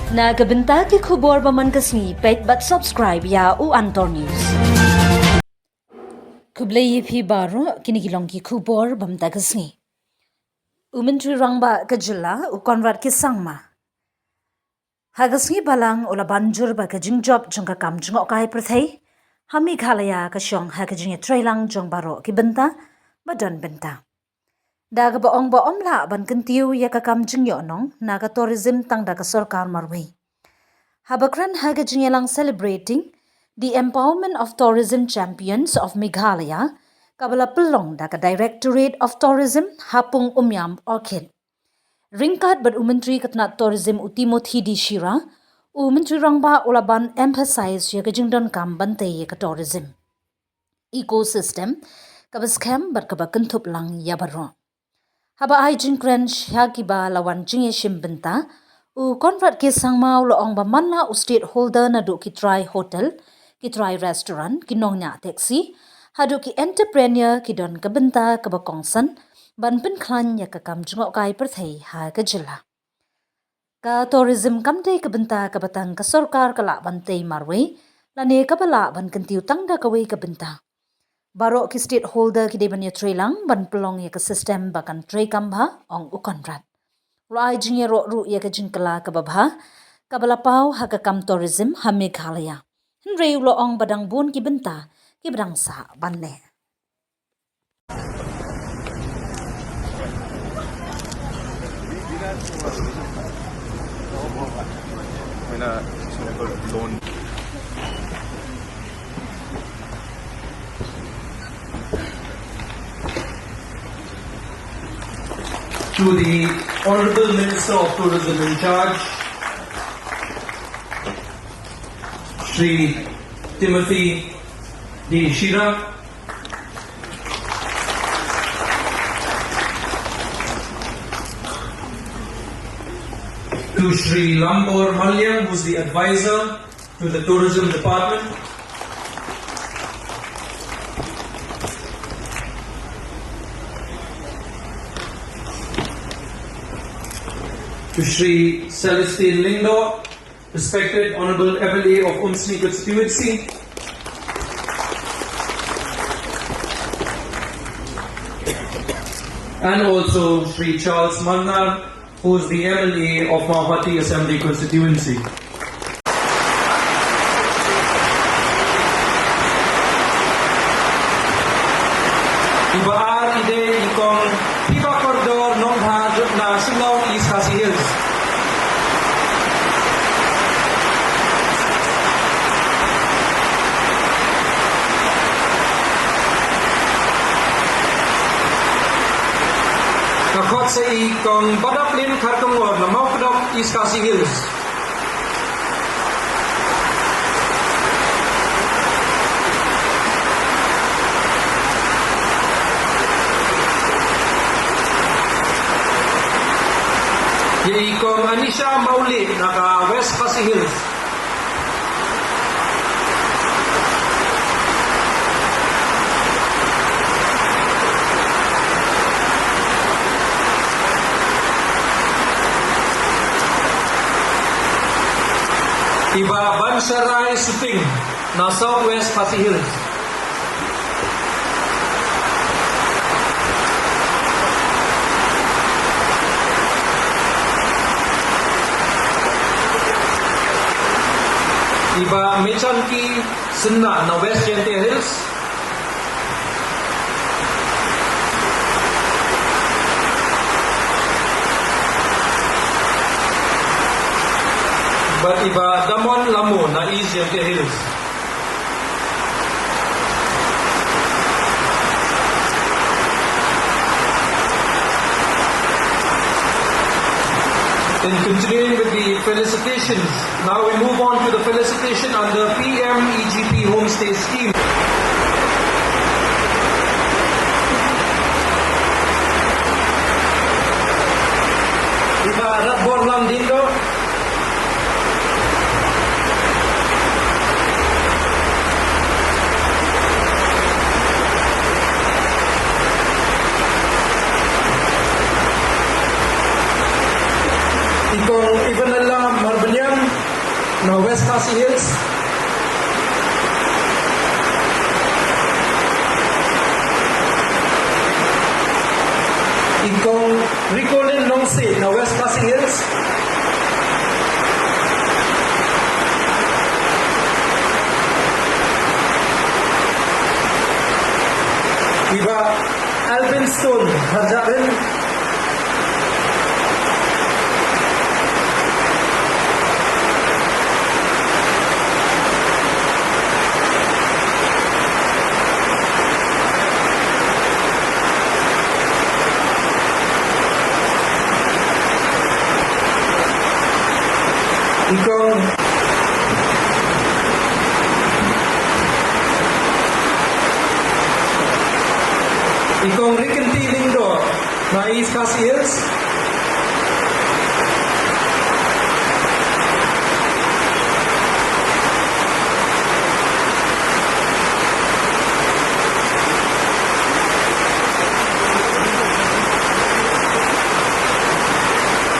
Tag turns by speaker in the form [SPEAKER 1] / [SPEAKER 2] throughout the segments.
[SPEAKER 1] Na kabenta ki khubor baman kasni paidbah subscribe ya u Antor News. Kublai phi baro kini kilong ki khubor bamta kasni. Umentri rangba kajilla u konrad ki sangma. Hagasni balang ula banjur ba kajing job jongka kam jngohkai pyrthei. Ha Meghalaya kasyong ha kajing trailang jong baro ki benta badan benta. Daga ba ong la ban kentiu ya kakam jingyo nong naga tourism tang daga sarkar marwei. Habakran haga jingelang celebrating the empowerment of tourism champions of Meghalaya kabala pelong daga Directorate of Tourism hapung umyam orchid. Ringkat bat umentri katna tourism utimothi di shira umentri rangba ulaban emphasize ya kajingdon kam bante ya ka tourism. Ecosystem kabas kem bat kabakentup lang ya baro. Haba ai jingkren syagiba lawan jingye shimbenta u konvert ke sangmau loong ba manla u stakeholder na do ki try hotel, ki try restaurant, ki nongnya taxi, hadu ki entrepreneur ki don kabenta kabakongsan ban pen klan ya kakam jngohkai pyrthei ha kajilla. Ka tourism kamte kabenta kabatang ka sarkar kala bantei marwei lane kabala ban kentiu tangda kawei kabenta. Baro ki stakeholder ki deban ya trailang ban pelong ya ka system bakan tray kamba ong ukonrat. Rai jingye ro ru ya ka jingkala ka babha kabala pau ha ka kam tourism ha Meghalaya. Henrei ulo ong badang bun ki benta ki badang sa banle.
[SPEAKER 2] To the Honorable Minister of Tourism in charge, Shri Timothy D. Shira, to Shri Lambor Malyam, who is the advisor to the Tourism Department, to Shri Celestine Lindo, respected Honorable MLA of Umsni constituency, and also Shri Charles Mannar, who is the MLA of Mahawati Assembly constituency. Ibaar ide ikong tiba koridor nong hajut na Silong East Khasi Hills. Kakot sa ikong badaplin kartungor na Mawkdok East Khasi Hills. Ikong Anisha Mauli naka West Khasi Hills. Iba Bansarai Suping na Southwest Khasi Hills. Iba Mechanki Sinna na West Gente Hills. But iba Damon Lamu na East Gente Hills. In continuing with the felicitations, now we move on to the felicitation under PM-EGP Homestay Scheme. Iba Ratbor Landindo, itong Ivanella Marbanyang, West Khasi Hills. Ikong Rikolin Longse na West Khasi Hills. Iba Alvinstone Harjarin. Ikong Rikinti Lindo na East Khasi Hills.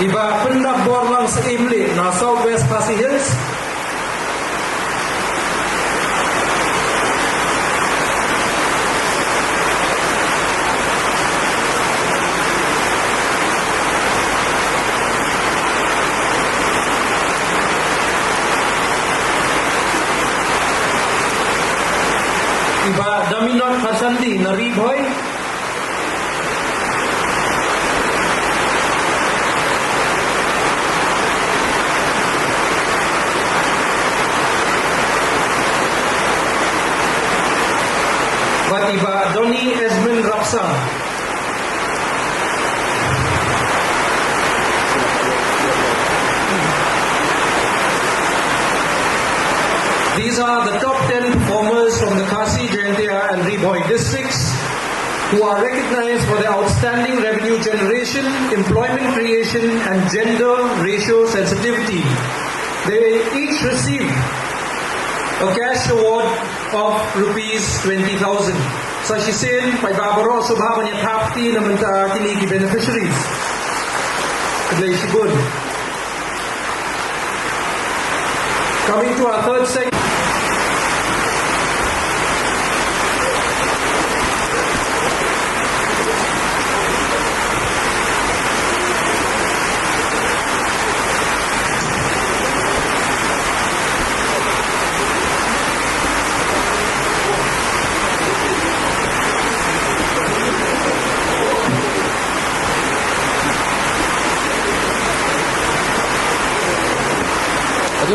[SPEAKER 2] Iba Pendak Borlang sa Imli na Southwest Khasi Hills. Iba Daminot Hasandi na Riboy. Bat iba Donny Esmond Rapsang. These are the top 10 performers from the Khasi, Jaintia and Riboy districts who are recognized for their outstanding revenue generation, employment creation and gender ratio sensitivity. They each received a cash award of rupees 20,000. Sashisin, paidbah subha manyapti naman ta kinigi beneficiaries. Kadlay sigun. Coming to our third segment.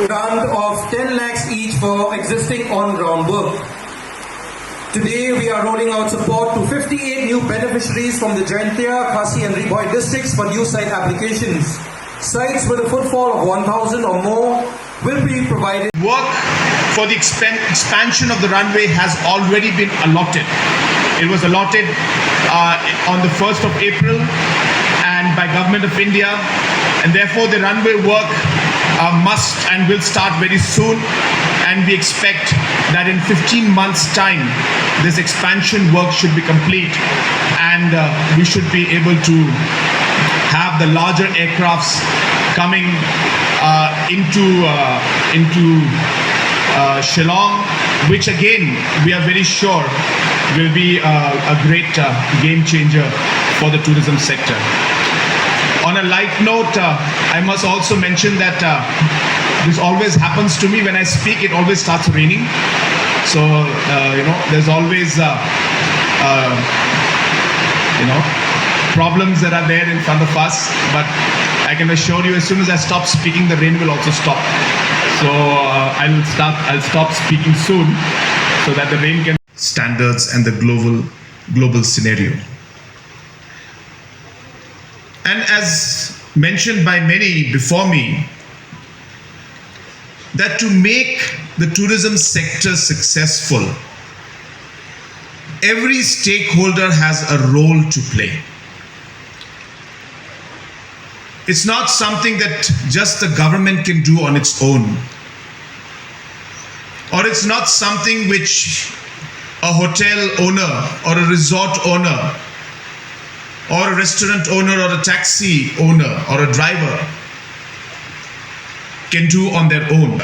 [SPEAKER 2] Grant of 10 lakhs each for existing on-ground work. Today we are rolling out support to 58 new beneficiaries from the Jaintia, Khasi and Riboy districts for new site applications. Sites with a footfall of 1,000 or more will be provided.
[SPEAKER 3] Work for the expansion of the runway has already been allotted. It was allotted on the 1st of April and by Government of India, and therefore the runway work must and will start very soon, and we expect that in 15 months time this expansion work should be complete, and we should be able to have the larger aircrafts coming into Shillong, which again we are very sure will be a great game changer for the tourism sector. On a light note, I must also mention that this always happens to me when I speak. It always starts raining, so there's always problems that are there in front of us. But I can assure you, as soon as I stop speaking, the rain will also stop. So I'll stop speaking soon, so that the rain can standards and the global scenario. And as mentioned by many before me, that to make the tourism sector successful, every stakeholder has a role to play. It's not something that just the government can do on its own, or it's not something which a hotel owner or a resort owner or a restaurant owner or a taxi owner or a driver can do on their own.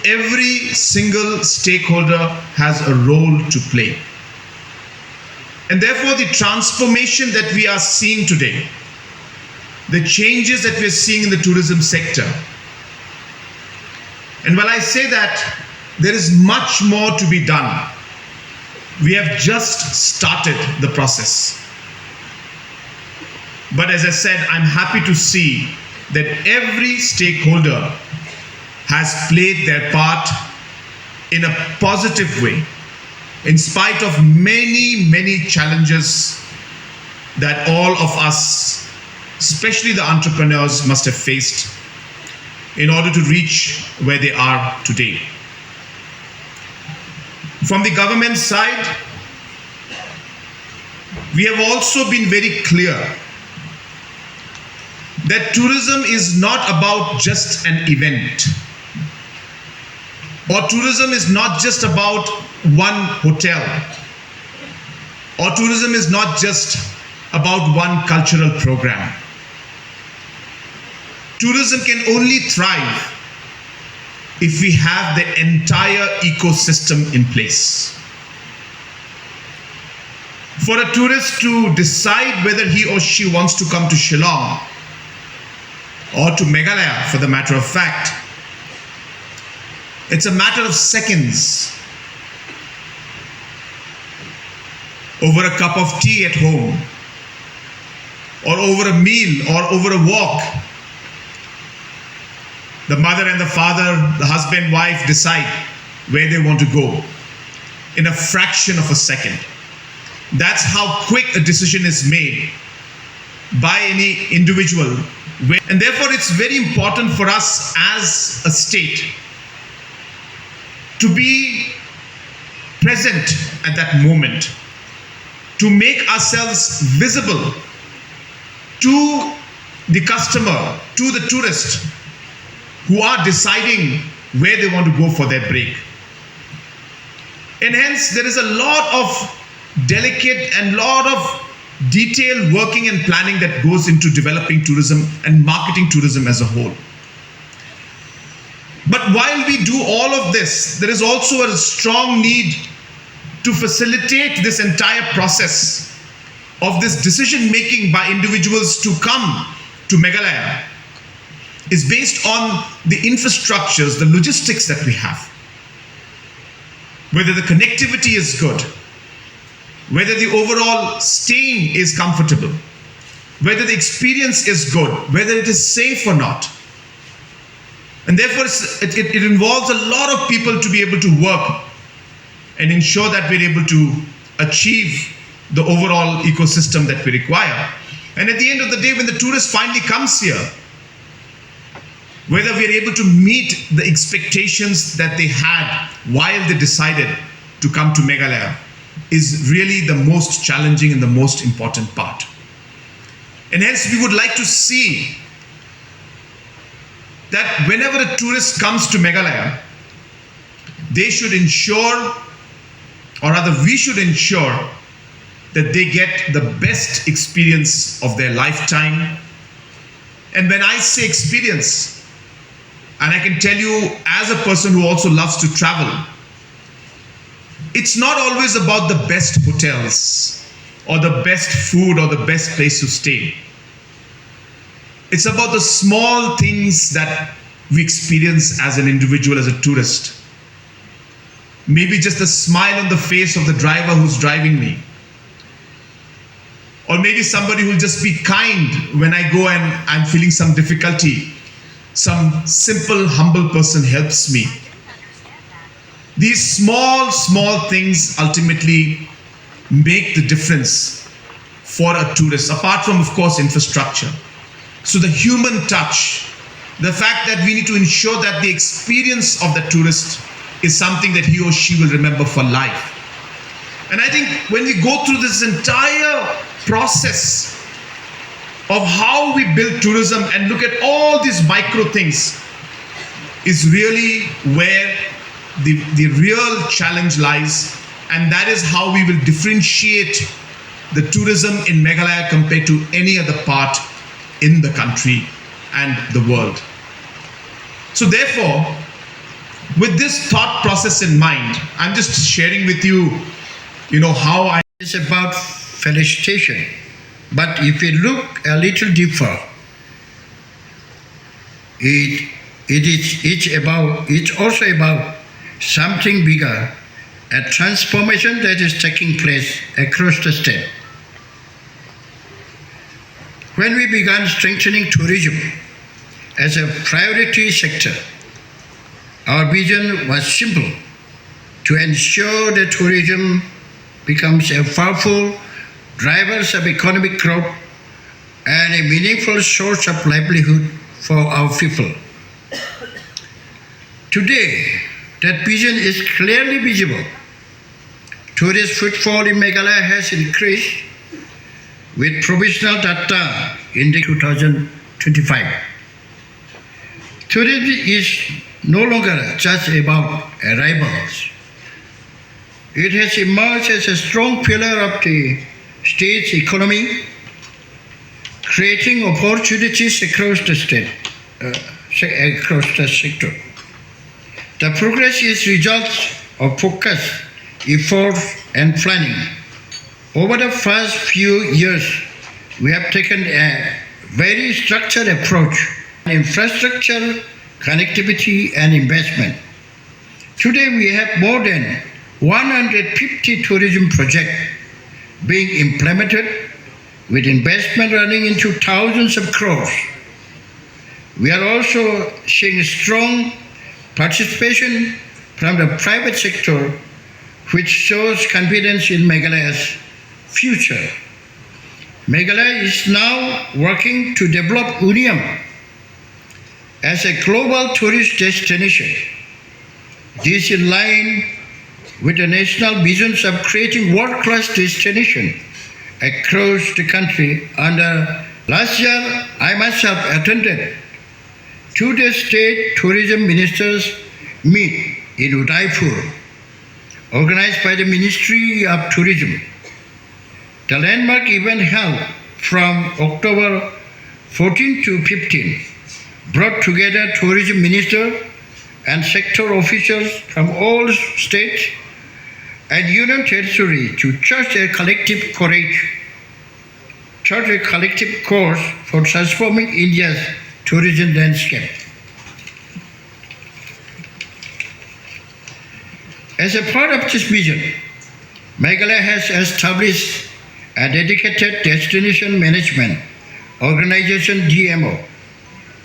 [SPEAKER 3] every single stakeholder has a role to play. And therefore, the transformation that we are seeing today, the changes that we're seeing in the tourism sector, and while I say that there is much more to be done, we have just started the process. But as I said, I'm happy to see that every stakeholder has played their part in a positive way, in spite of many, many challenges that all of us, especially the entrepreneurs, must have faced in order to reach where they are today. From the government side, we have also been very clear that tourism is not about just an event, or tourism is not just about one hotel, or tourism is not just about one cultural program. Tourism can only thrive if we have the entire ecosystem in place. For a tourist to decide whether he or she wants to come to Shillong or to Meghalaya, for the matter of fact, it's a matter of seconds. Over a cup of tea at home, or over a meal, or over a walk, the mother and the father, the husband, wife decide where they want to go in a fraction of a second. That's how quick a decision is made by any individual. And therefore, it's very important for us as a state to be present at that moment, to make ourselves visible to the customer, to the tourist who are deciding where they want to go for their break. And hence, there is a lot of delicate and lot of detailed working and planning that goes into developing tourism and marketing tourism as a whole. But while we do all of this, there is also a strong need to facilitate this entire process of this decision making by individuals to come to Meghalaya is based on the infrastructures, the logistics that we have. Whether the connectivity is good, whether the overall staying is comfortable, whether the experience is good, whether it is safe or not. And therefore, it involves a lot of people to be able to work and ensure that we're able to achieve the overall ecosystem that we require. And at the end of the day, when the tourist finally comes here, whether we're able to meet the expectations that they had while they decided to come to Meghalaya is really the most challenging and the most important part. And hence, we would like to see that whenever a tourist comes to Meghalaya, they should ensure, or rather we should ensure, that they get the best experience of their lifetime. And when I say experience, and I can tell you as a person who also loves to travel, it's not always about the best hotels or the best food or the best place to stay. It's about the small things that we experience as an individual, as a tourist. Maybe just a smile on the face of the driver who's driving me. Or maybe somebody who'll just be kind when I go and I'm feeling some difficulty. Some simple, humble person helps me. These small things ultimately make the difference for a tourist, apart from, of course, infrastructure. So the human touch, the fact that we need to ensure that the experience of the tourist is something that he or she will remember for life. And I think when we go through this entire process of how we build tourism and look at all these micro things is really where the real challenge lies, and that is how we will differentiate the tourism in Meghalaya compared to any other part in the country and the world. So therefore, With this thought process in mind, I'm just sharing with you, how I.
[SPEAKER 4] It's about felicitation. But if we look a little deeper, it's also about something bigger, a transformation that is taking place across the state. When we began strengthening tourism as a priority sector, our vision was simple: to ensure that tourism becomes a powerful driver of economic growth and a meaningful source of livelihood for our people. Today, that vision is clearly visible. Tourist footfall in Meghalaya has increased with provisional data in the 2025. Tourism is no longer just about arrivals. It has emerged as a strong pillar of the state's economy, creating opportunities across the state, across the sector. The progress is result of focus, effort, and planning. Over the past few years, we have taken a very structured approach: infrastructure, connectivity, and investment. Today, we have more than 150 tourism projects being implemented, with investment running into thousands of crores. We are also seeing strong participation from the private sector, which shows confidence in Meghalaya's future. Meghalaya is now working to develop Uniam as a global tourist destination. This is in line with the national visions of creating world-class destination across the country. Last year, I myself attended 2-day state tourism ministers meet in Udaipur, organized by the Ministry of Tourism. The landmark event held from October 14 to 15 brought together tourism ministers and sector officials from all states and union territory to chart a collective course for transforming India's tourism landscape. As a part of this vision, Meghalaya has established a dedicated destination management organization, DMO,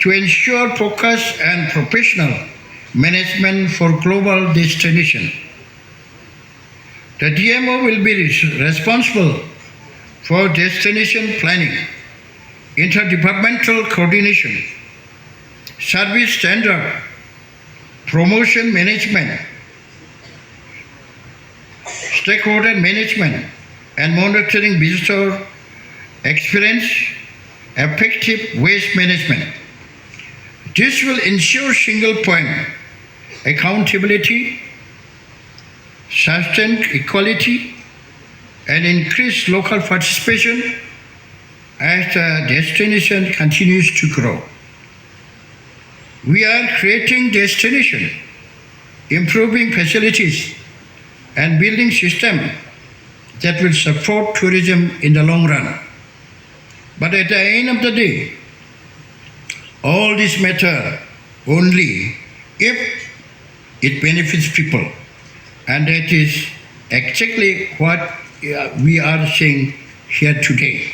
[SPEAKER 4] to ensure focus and professional management for global destination. The DMO will be responsible for destination planning, interdepartmental coordination, service standard, promotion management, stakeholder management, and monitoring visitor experience, effective waste management. This will ensure single point accountability, sustained equality, and increased local participation as the destination continues to grow. We are creating destination, improving facilities, and building systems that will support tourism in the long run. But at the end of the day, all this matter only if it benefits people. And that is exactly what we are saying here today.